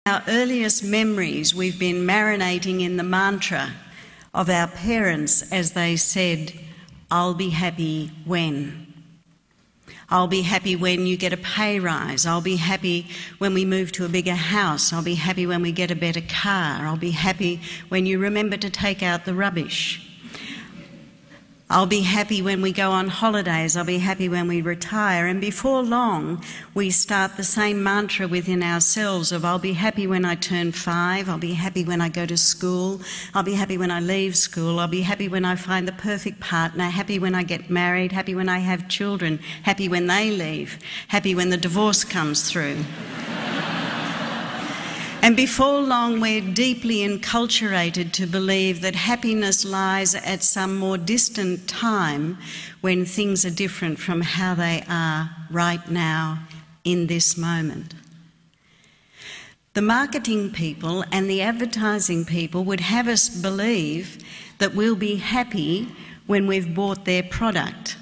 Our earliest memories, we've been marinating in the mantra of our parents as they said, "I'll be happy when." I'll be happy when you get a pay rise. I'll be happy when we move to a bigger house. I'll be happy when we get a better car. I'll be happy when you remember to take out the rubbish. I'll be happy when we go on holidays. I'll be happy when we retire. And before long, we start the same mantra within ourselves of, I'll be happy when I turn 5. I'll be happy when I go to school. I'll be happy when I leave school. I'll be happy when I find the perfect partner. Happy when I get married. Happy when I have children. Happy when they leave. Happy when the divorce comes through. And before long, we're deeply enculturated to believe that happiness lies at some more distant time when things are different from how they are right now in this moment. The marketing people and the advertising people would have us believe that we'll be happy when we've bought their product.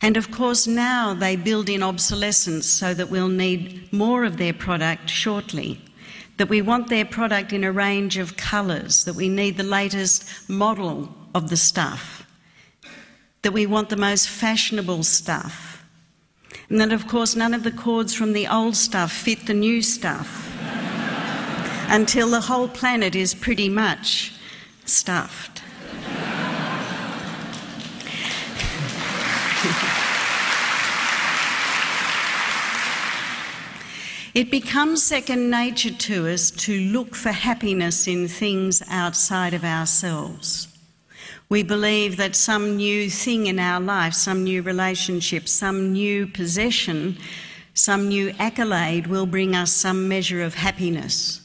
And of course now they build in obsolescence so that we'll need more of their product shortly. That we want their product in a range of colours, that we need the latest model of the stuff, that we want the most fashionable stuff, and that of course none of the cords from the old stuff fit the new stuff until the whole planet is pretty much stuffed. It becomes second nature to us to look for happiness in things outside of ourselves. We believe that some new thing in our life, some new relationship, some new possession, some new accolade will bring us some measure of happiness.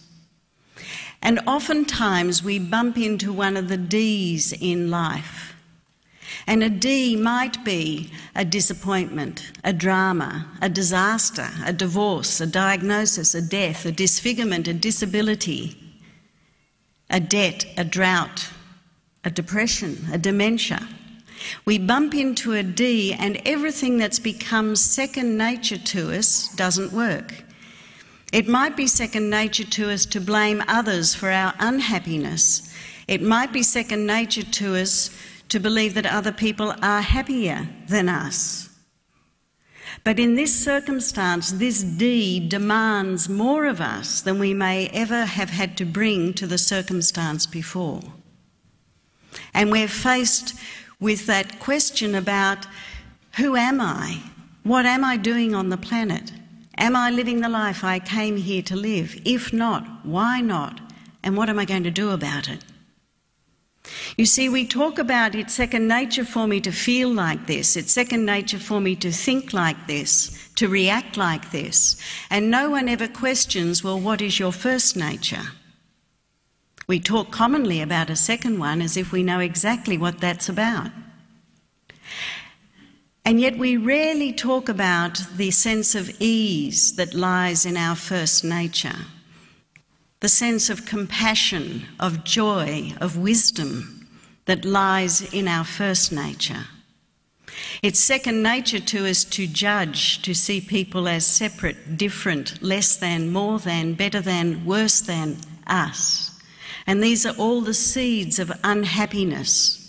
And oftentimes we bump into one of the D's in life. And a D might be a disappointment, a drama, a disaster, a divorce, a diagnosis, a death, a disfigurement, a disability, a debt, a drought, a depression, a dementia. We bump into a D and everything that's become second nature to us doesn't work. It might be second nature to us to blame others for our unhappiness. It might be second nature to us to believe that other people are happier than us. But in this circumstance, this D demands more of us than we may ever have had to bring to the circumstance before. And we're faced with that question about, who am I? What am I doing on the planet? Am I living the life I came here to live? If not, why not? And what am I going to do about it? You see, we talk about it's second nature for me to feel like this, it's second nature for me to think like this, to react like this, and no one ever questions, well, what is your first nature? We talk commonly about a second one as if we know exactly what that's about. And yet we rarely talk about the sense of ease that lies in our first nature. The sense of compassion, of joy, of wisdom that lies in our first nature. It's second nature to us to judge, to see people as separate, different, less than, more than, better than, worse than us. And these are all the seeds of unhappiness.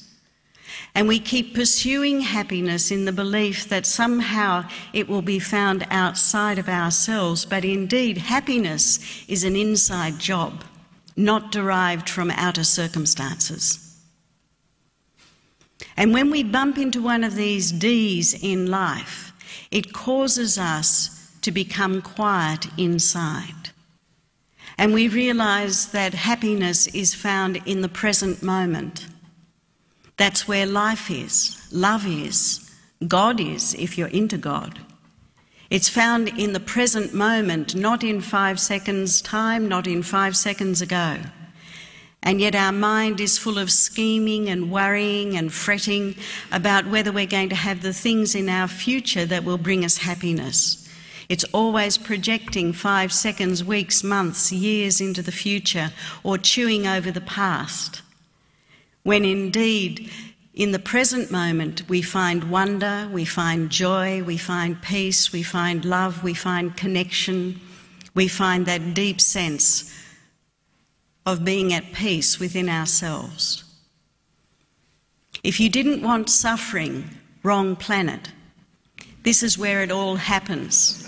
And we keep pursuing happiness in the belief that somehow it will be found outside of ourselves, but indeed happiness is an inside job, not derived from outer circumstances. And when we bump into one of these D's in life, it causes us to become quiet inside. And we realise that happiness is found in the present moment. That's where life is, love is, God is, if you're into God. It's found in the present moment, not in 5 seconds' time, not in 5 seconds ago. And yet our mind is full of scheming and worrying and fretting about whether we're going to have the things in our future that will bring us happiness. It's always projecting 5 seconds, weeks, months, years into the future, or chewing over the past. When indeed, in the present moment, we find wonder, we find joy, we find peace, we find love, we find connection, we find that deep sense of being at peace within ourselves. If you didn't want suffering, wrong planet. This is where it all happens.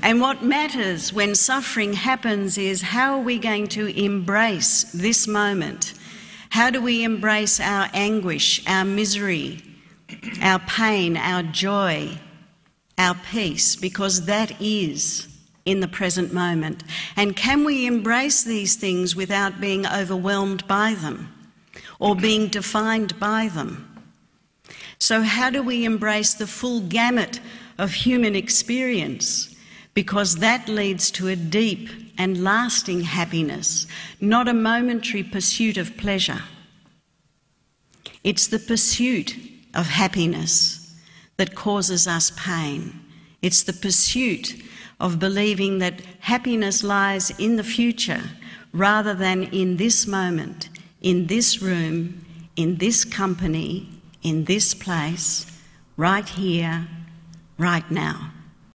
And what matters when suffering happens is how are we going to embrace this moment? How do we embrace our anguish, our misery, our pain, our joy, our peace? Because that is in the present moment. And can we embrace these things without being overwhelmed by them or being defined by them? So how do we embrace the full gamut of human experience? Because that leads to a deep and lasting happiness, not a momentary pursuit of pleasure. It's the pursuit of happiness that causes us pain. It's the pursuit of believing that happiness lies in the future rather than in this moment, in this room, in this company, in this place, right here, right now.